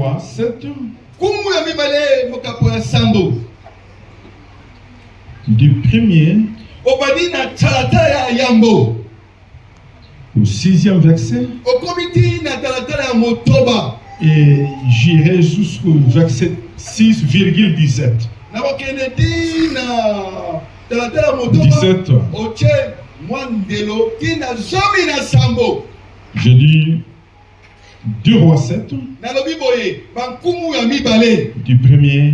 roi 7. Du 1er au 6e verset. Et j'irai jusqu'au verset 6,17. 17. Je lis 2 rois 7. Du 1er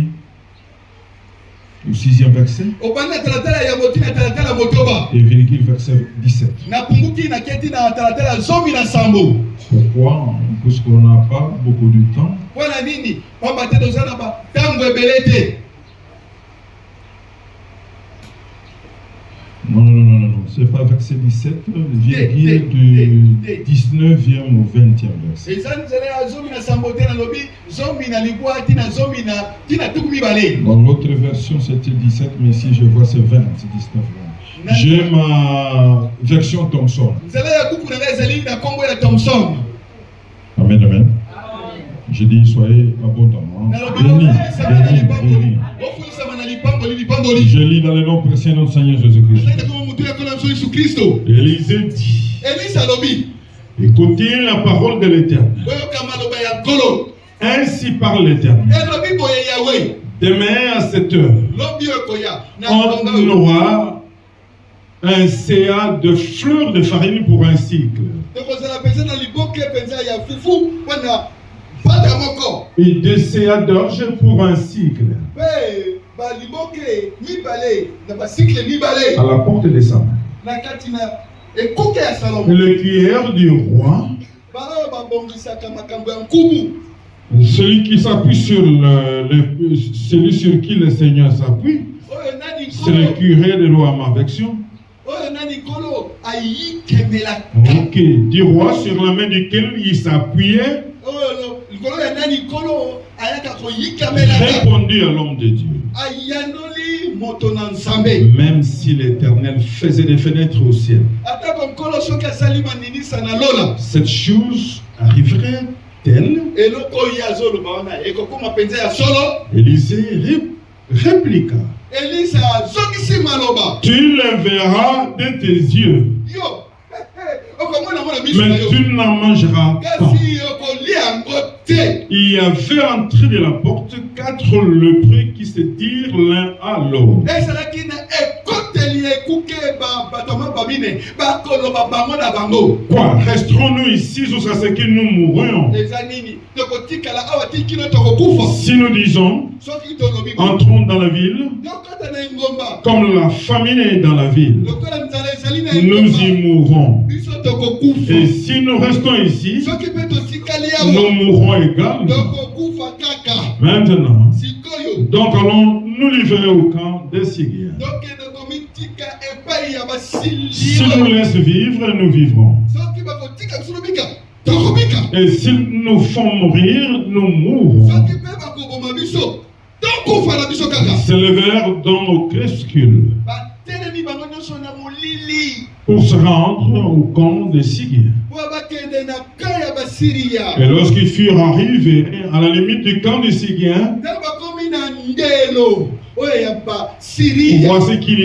au 6e verset. Et virgule verset 17. Pourquoi? Parce qu'on n'a pas beaucoup de temps. Non. C'est pas verset 17, virgule du 19e au 20e verset. Dans l'autre version, c'était 17, mais ici je vois c'est 20, c'est 19. J'ai ma version Thompson. Amen. Je dis, soyez abondamment bénis. Je lis dans le nom précieux de notre Seigneur Jésus-Christ. Élisée dit, écoutez la parole de l'Éternel. Ainsi parle l'Éternel. Demain à cette heure, on aura un CA de fleurs de farine pour un cycle. Et 2 CA d'orge pour un cycle. À la porte des salons. Le cuillère du roi. Celui qui s'appuie sur celui sur qui le Seigneur s'appuie. C'est le curé de roi Mavection. Ok, du roi sur la main duquel il s'appuyait. Répondit à l'homme de Dieu. Même si l'Éternel faisait des fenêtres au ciel, cette chose arriverait-elle? Élisée répliqua. Tu le verras de tes yeux, mais tu n'en mangeras pas. Il y avait entré de la porte 4 lépreux qui se dirent l'un à l'autre. Quoi? Resterons-nous ici jusqu'à ce que nous mourions? Si nous disons, entrons dans la ville, comme la famine est dans la ville, nous y mourrons. Et si nous restons ici, nous mourrons également. Maintenant, donc allons nous livrer au camp des Syriens. Si nous laissent vivre, nous vivrons. Et s'ils nous font mourir, nous mourrons. S'élevèrent dans nos crépuscules pour se rendre au camp des Syriens. Et lorsqu'ils furent arrivés à la limite du camp des Syriens, voici qu'il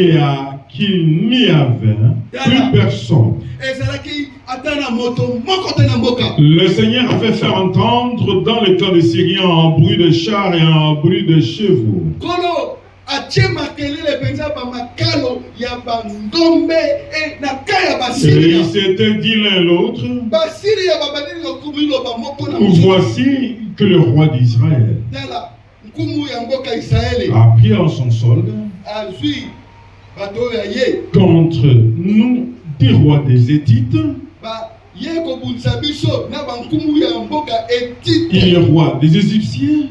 n'y avait plus personne. Le Seigneur avait fait entendre dans le camp des Syriens un bruit de chars et un bruit de chevaux. Et ils s'étaient dit l'un l'autre, voici que le roi d'Israël a pris en son solde contre nous des rois des Héthites et les rois des Égyptiens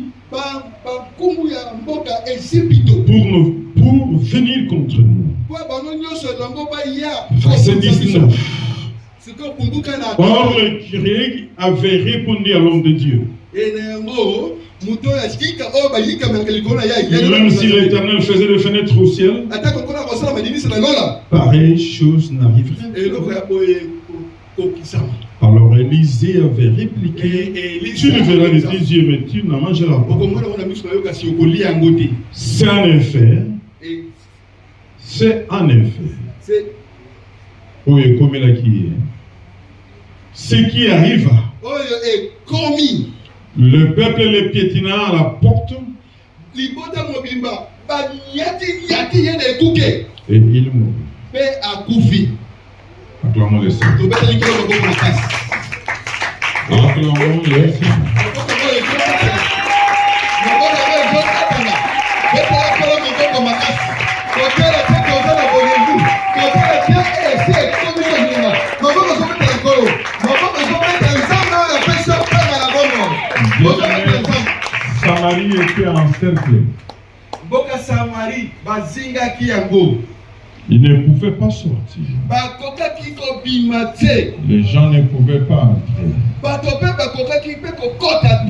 pour venir contre nous. Verset 19. Or le curé avait répondu à l'homme de Dieu. Même si l'Éternel faisait des fenêtres au ciel, pareille chose n'arriverait Alors Élisée avait répliqué, tu le verras de tes yeux, mais tu n'en mangeras pas. C'est en effet, oui, comme il a qui est. Ce qui arriva, le peuple les piétina à la porte et il mourut. Acclamons le Seigneur. Acclamons le Seigneur. Samarie était encerclée. Il ne pouvait pas sortir. Les gens ne pouvaient pas entrer.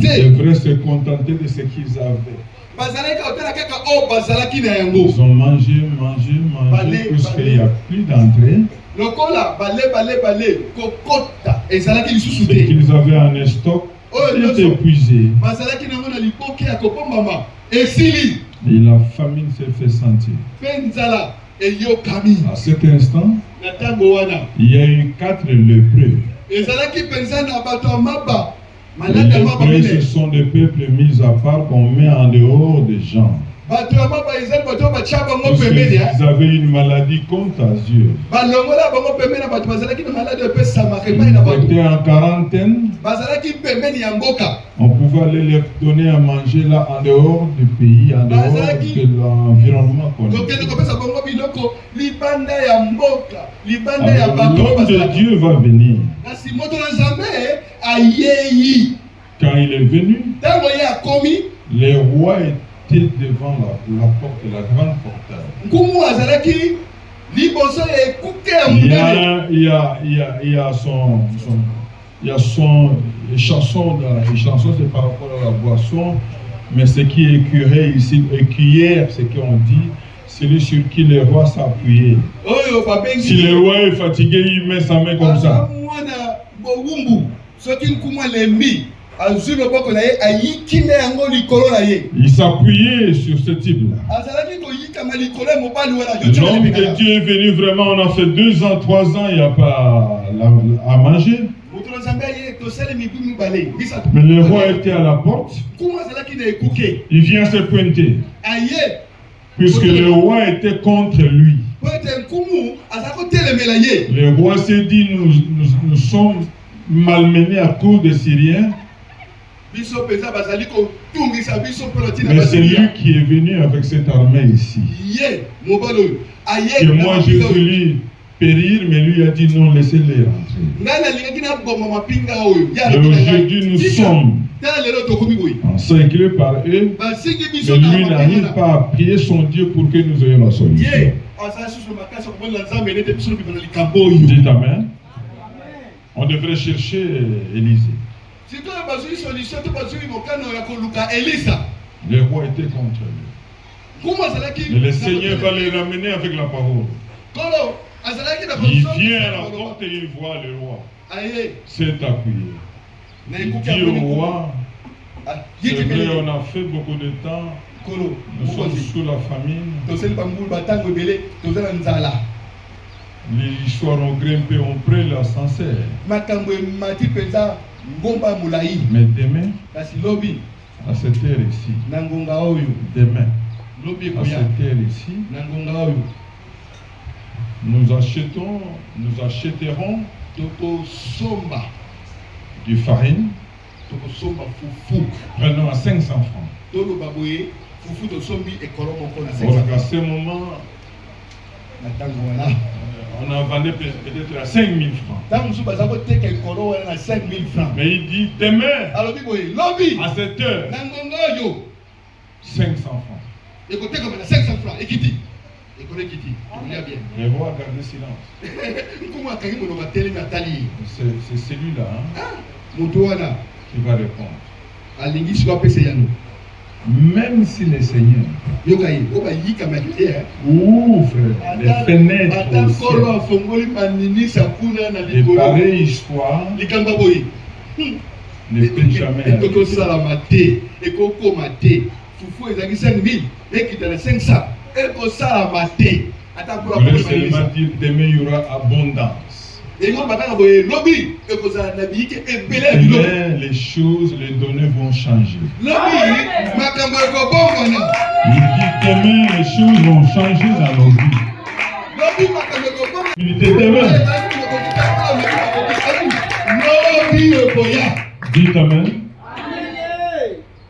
Ils devraient se contenter de ce qu'ils avaient. Ils ont mangé, puisqu'il n'y a plus d'entrée. Ce qu'ils avaient en stock était épuisé. Et la famine s'est fait sentir. À cet instant, il y a eu 4 lépreux. Les lépreux, ce sont des peuples mis à part qu'on met en dehors des gens. Parce qu'ils avaient une maladie contagieuse. Ils étaient en quarantaine. On pouvait aller leur donner à manger là en dehors du pays, en dehors de l'environnement qu'on a. Alors l'homme de Dieu va venir. Quand il est venu, les rois étaient devant la porte de la grande portail. Il y a son chanson, c'est par rapport à la boisson, mais ce qui est écuré ici, écuyère, ce qu'on dit, celui sur qui le roi s'appuyait. Si le roi est fatigué, il met sa main comme ça. Il s'appuyait sur ce type-là. L'homme de Dieu est venu vraiment, on a fait 2 ans, 3 ans, il n'y a pas à manger. Mais le roi était à la porte. Il vient se pointer. Puisque le roi était contre lui. Le roi s'est dit, nous sommes malmenés à cause des Syriens. Mais c'est lui qui est venu avec cette armée ici. Et moi j'ai voulu périr, mais lui a dit non, laissez-les rentrer. Et aujourd'hui nous sommes encerclés par eux, mais lui n'arrive pas à prier son Dieu pour que nous ayons la solution. Dites Amen. On devrait chercher Élisée. Le roi était contre lui. Mais le Seigneur va les ramener avec la parole. Il vient à la porte et il voit le roi. C'est appuyé. Il dit au roi, c'est vrai, on a fait beaucoup de temps. Nous sommes sous la famine. Les histoires ont grimpé, on prie la sincère. Mais demain, à cette heure ici, demain, à cette heure ici, nous achèterons du farine. Prenons à 500 francs. Or, à ce moment, on a vendu peut-être à 5 000 francs. Mais il dit demain, à cette heure, 500 francs. Le roi a gardé silence. C'est celui-là qui va répondre. Même si le Seigneur ouvre les fenêtres au ciel, de pareilles histoires ne peut jamais arriver. Vous voulez seulement dire demain il y aura abondance. Demain, les choses, les données vont changer. Il dit demain, les choses vont changer dans nos vies. Il était demain. Dites amen.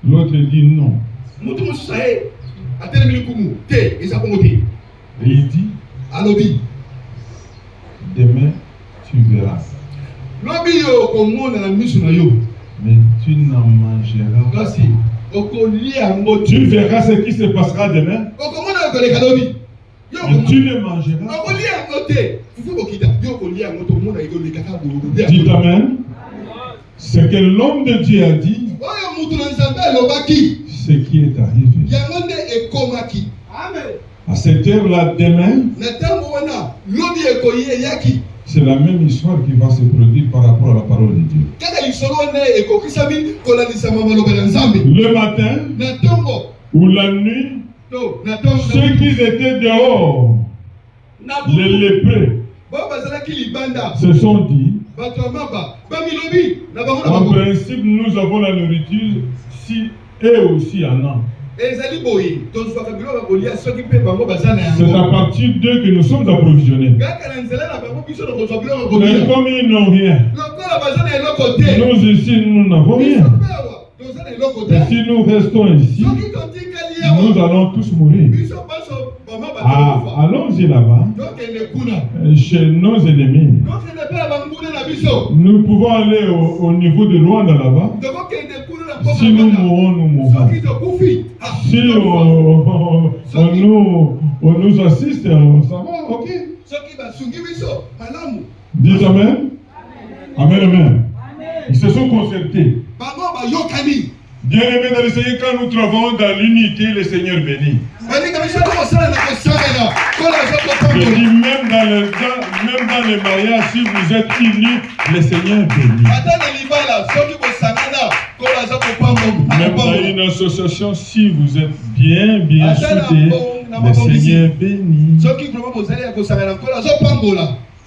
L'autre dit non. Et il dit demain tu verras. Mais tu n'en mangeras pas. Tu verras ce qui se passera demain. Mais tu ne mangeras pas. Dites amen. Ce que l'homme de Dieu a dit, ce qui est arrivé. À cette heure-là, demain, c'est la même histoire qui va se produire par rapport à la parole de Dieu. Le matin ou la nuit, ceux qui étaient dehors, les lépreux, se sont dit, en principe, nous avons la nourriture, si eux aussi en ont. C'est à partir d'eux que nous sommes approvisionnés. Mais comme ils n'ont rien, nous ici, nous n'avons rien. Et si nous restons ici, nous allons tous mourir. Allons-y là-bas, chez nos ennemis. Nous pouvons aller au niveau de Rwanda là-bas. Si nous mourons, nous mourrons. Si on nous assiste, ça va, ok. Dites amen. Amen, amen. Ils se sont concertés. Bien-aimés dans le Seigneur, quand nous travaillons dans l'unité, le Seigneur bénit. Je dis même dans les mariages, si vous êtes unis, le Seigneur bénit. Même dans une association, si vous êtes bien soudés, le Seigneur bénit.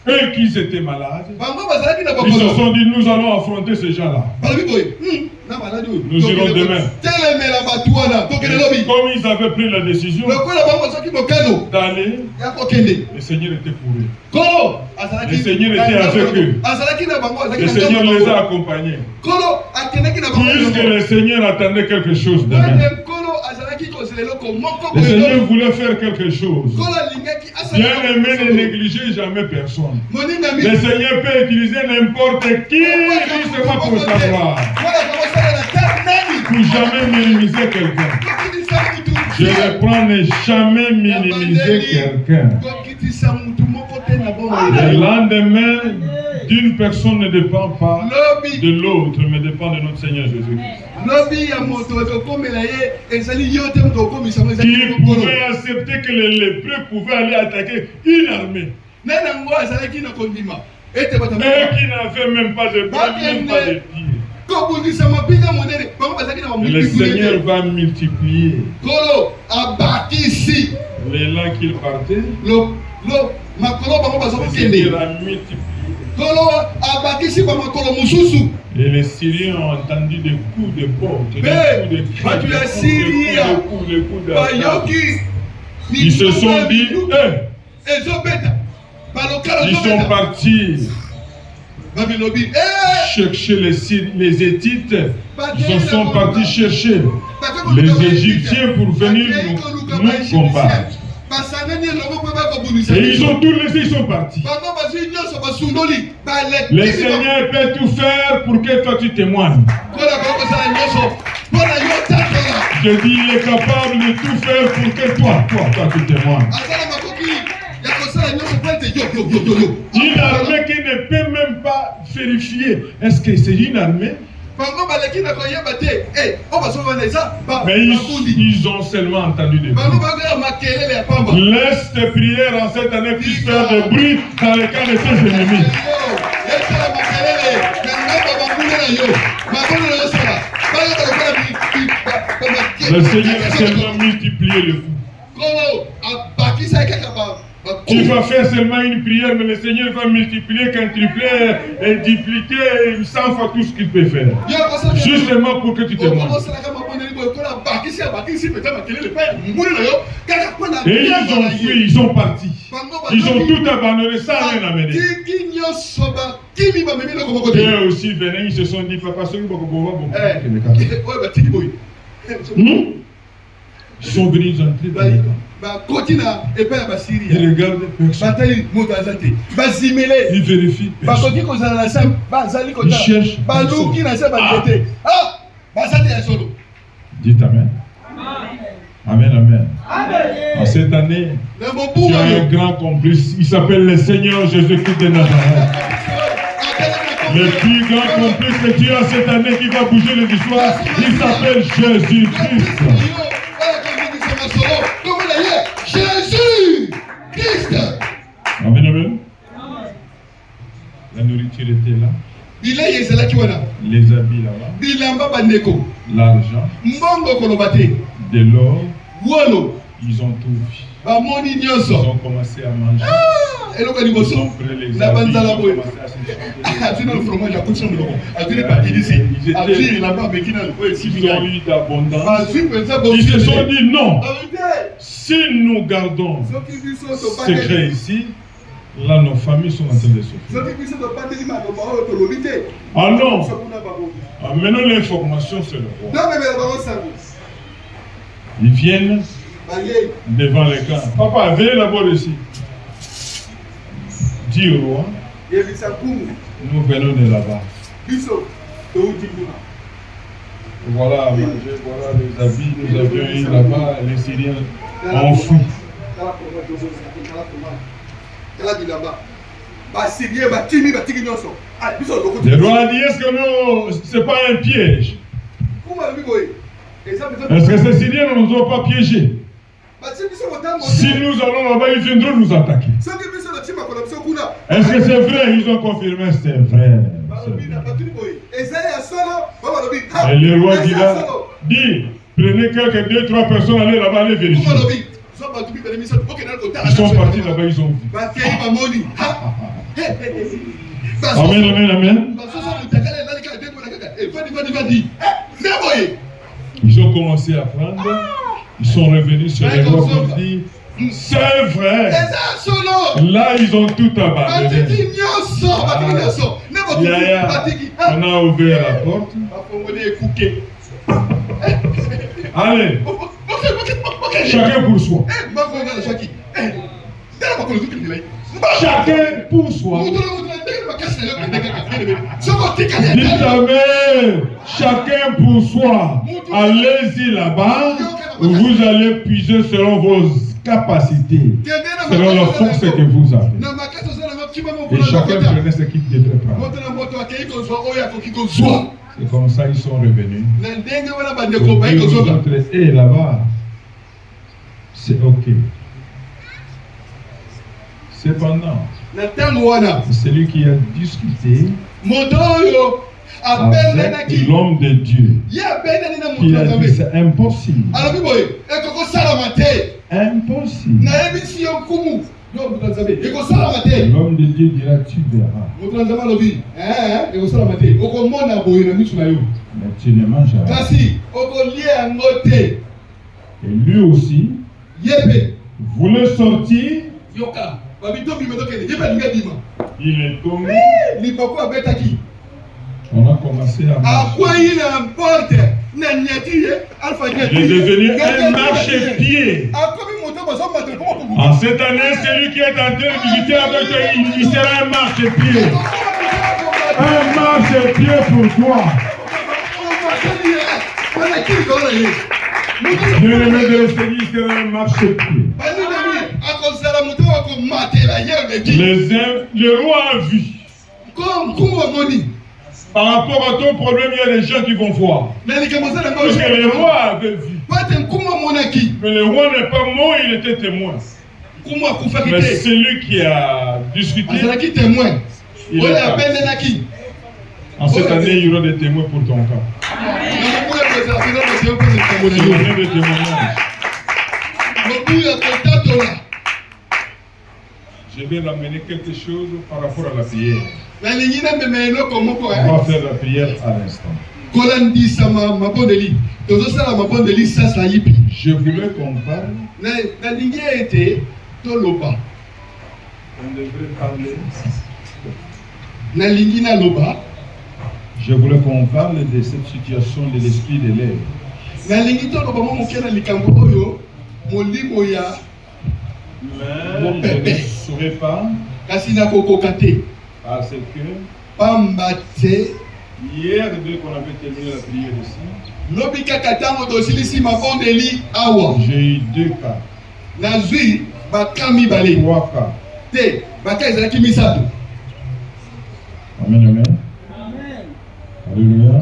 Eux qui étaient malades, ils se sont dit, nous allons affronter ces gens-là. Nous irons demain. Comme ils avaient pris la décision d'aller, le Seigneur était pour eux. Le Seigneur était avec eux. Le Seigneur les a accompagnés. Puisque le Seigneur attendait quelque chose demain. Le Seigneur voulait faire quelque chose. Bien-aimé, ne négligez jamais personne. Le Seigneur peut utiliser n'importe qui justement pour sa gloire. Pour jamais minimiser quelqu'un. Je reprends, ne jamais minimiser quelqu'un. Le lendemain d'une personne ne dépend pas de l'autre, mais dépend de notre Seigneur Jésus-Christ. Qui pouvait accepter que les lépreux pouvaient aller attaquer une armée. Et qui n'avaient même pas de bras, même pas de pieds. Le Seigneur va multiplier. L'élan qu'il partait, le Seigneur a multiplié. Et les Syriens ont entendu des coups de porte, des coups de crainte, des coups d'attaque. Ils se sont dit, ils sont partis chercher les Héthites. Ils sont partis chercher les Égyptiens pour venir nous combattre. Et ils ont tout laissé, ils sont partis. Le Seigneur peut tout faire pour que toi tu témoignes. Je dis, il est capable de tout faire pour que toi tu témoignes. Une armée qui ne peut même pas vérifier est-ce que c'est une armée Mais ils ont seulement entendu des bruits. Laisse tes prières en cette année puissent faire des bruits dans le cas de tes ennemis. Le Seigneur a seulement multiplié le fou. Tu vas faire seulement une prière, mais le Seigneur va multiplier, quintupler et dupliquer 100 fois tout ce qu'il peut faire. Justement pour que tu te montres. Et ils ont fui, ils sont partis. Ils ont tout abandonné sans rien amener. Et eux aussi venaient, ils se sont dit, papa, ils sont venus, ils ont entré dans le camp. Ils regardent personne. Ils vérifient personne. Ils cherchent personne. Dites Amen. Amen, amen. En cette année, tu as un grand complice. Il s'appelle le Seigneur Jésus-Christ de Nazareth. Le plus grand complice que tu as cette année qui va bouger les histoires, il s'appelle Jésus-Christ. Jésus-Christ. Amen, amen. La nourriture était là. Les habits là-bas. L'argent. De l'or. Ils ont tout vu. Ils ont commencé à manger. Ils ont pris les habits. Ils ont commencé à se Ils ont eu d'abondance. Ils se sont dit non. Si nous gardons secret ici, là nos familles sont en train de souffrir. Allons, amenons l'information sur le roi. Ils viennent devant les camps. Papa, venez d'abord ici. Dis au roi, nous venons de là-bas. Voilà à manger, voilà les habits, nous avions eu là-bas, les Syriens ont fui. Le roi a dit, est-ce que ce n'est pas un piège? Est-ce que ces Syriens ne nous ont pas piégés? Si nous allons là-bas, ils viendront nous attaquer. Est-ce que c'est vrai? Ils ont confirmé, c'est vrai. Et le roi dit, prenez quelques 2-3 personnes, allez là-bas, allez vérifier. Ils sont partis là-bas, ils ont vu. Amen, amen, amen. Ils ont commencé à prendre. Ils sont revenus sur les rois pour dire, c'est vrai. Là, ils ont tout abandonné. On a ouvert la porte. Allez. Chacun pour soi. Chacun pour soi. Dites Amen. Chacun pour soi. Allez-y là-bas. Vous allez puiser selon vos capacités, selon la force que vous avez. Et chacun prenait ce qu'il devrait prendre. C'est comme ça ils sont revenus. Et là-bas, c'est ok. Cependant, celui qui a discuté avec l'homme de Dieu, qui a dit c'est impossible. Impossible. L'homme de Dieu dira tu verras. Mais tu ne mangeras. Et lui aussi voulait sortir. Il est tombé. On a commencé à marcher. Il est devenu un marchepied. En cette année, celui qui est en train de visiter avec toi, il sera un marchepied. Un marchepied pour toi. Bien-aimé de l'Espagne, il sera un marchepied. Le roi a vu. Par rapport à ton problème, il y a des gens qui vont voir. Parce que le roi avait vu. Mais le roi n'est pas mort, il était témoin. Mais celui qui a discuté, il est parti. En cette année, il y aura des témoins pour ton cas. Il y aura des témoignages. Je vais ramener quelque chose par rapport à la prière. On va faire la prière à l'instant. Je voulais qu'on parle. On devrait parler. Je voulais qu'on parle de cette situation de l'esprit de l'air. Mais je ne saurais pas. Parce que hier, dès qu'on avait terminé la prière ici, j'ai eu 2 cas. 3 cas. Amen, amen. Alléluia.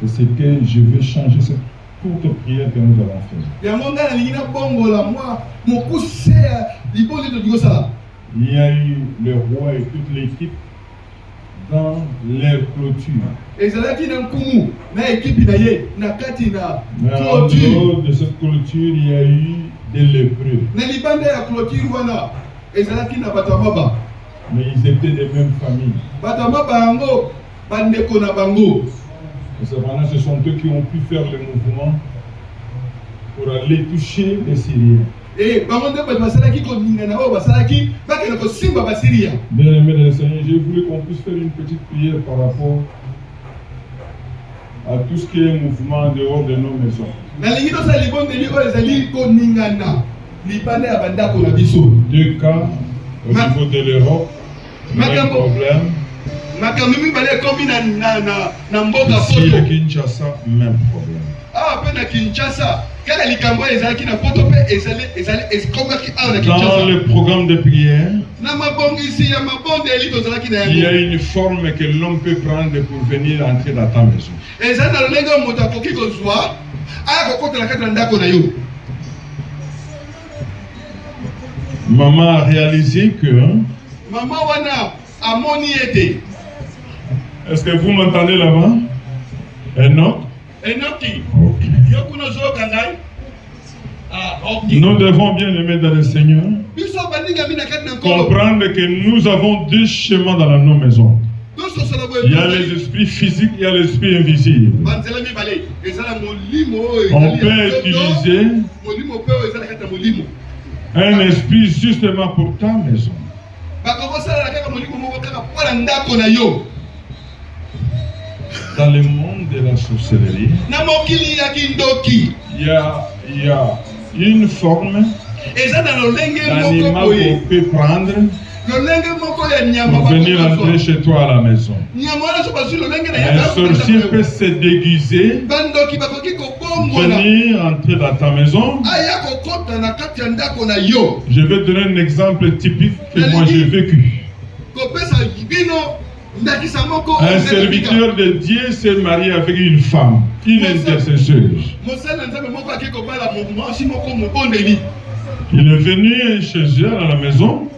C'est ce que je veux changer, cette courte prière que nous avons faite. Il y a eu le roi et toute l'équipe dans leur clôture. Mais en dehors de cette clôture, il y a eu des lépreux. Mais ils étaient des mêmes familles. Et cependant, ce sont eux qui ont pu faire le mouvement pour aller toucher les Syriens. Bien aimé le Seigneur, j'ai voulu qu'on puisse faire une petite prière par rapport à tout ce qui est mouvement en dehors de nos maisons. 2 cas au niveau de l'Europe, même problème. Ici à Kinshasa, même problème. Dans le programme de prière, il y a une forme que l'homme peut prendre pour venir entrer dans ta maison. Maman a réalisé que... Est-ce que vous m'entendez là-bas? Enoch? Okay. Nous devons bien aimer dans le Seigneur comprendre que nous avons 2 chemins dans nos maisons. Il y a les esprits physiques, il y a l'esprit invisible. On peut utiliser un esprit justement pour ta maison. Dans le monde de la sorcellerie, il y a une forme d'animal qu'on peut prendre pour venir entrer chez toi à la maison. Un sorcier peut se déguiser, venir entrer dans ta maison. Je vais donner un exemple typique que moi j'ai vécu. Un serviteur de Dieu s'est marié avec une femme, une intercesseuse. Il est venu chez eux à la maison.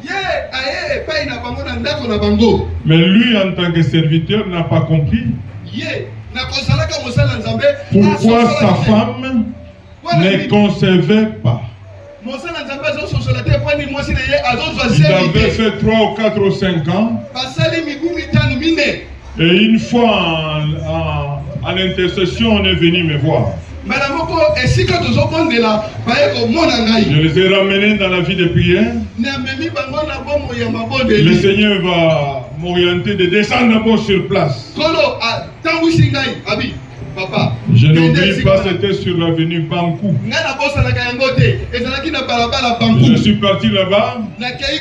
Mais lui, en tant que serviteur, n'a pas compris pourquoi sa femme ne concevait pas. Il avait fait 3 ou 4 ou 5 ans. Et une fois en intercession, on est venu me voir. Je les ai ramenés dans la vie de prière. Le Seigneur va m'orienter de descendre d'abord sur place. Je n'oublie pas, c'était sur l'avenue Bankou. Je suis parti là-bas.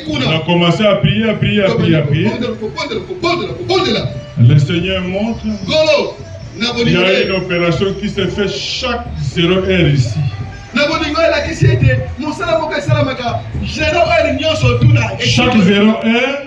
On a commencé à prier. Le Seigneur montre. Il y a une opération qui se fait chaque 0 heure ici. Chaque 0 heure,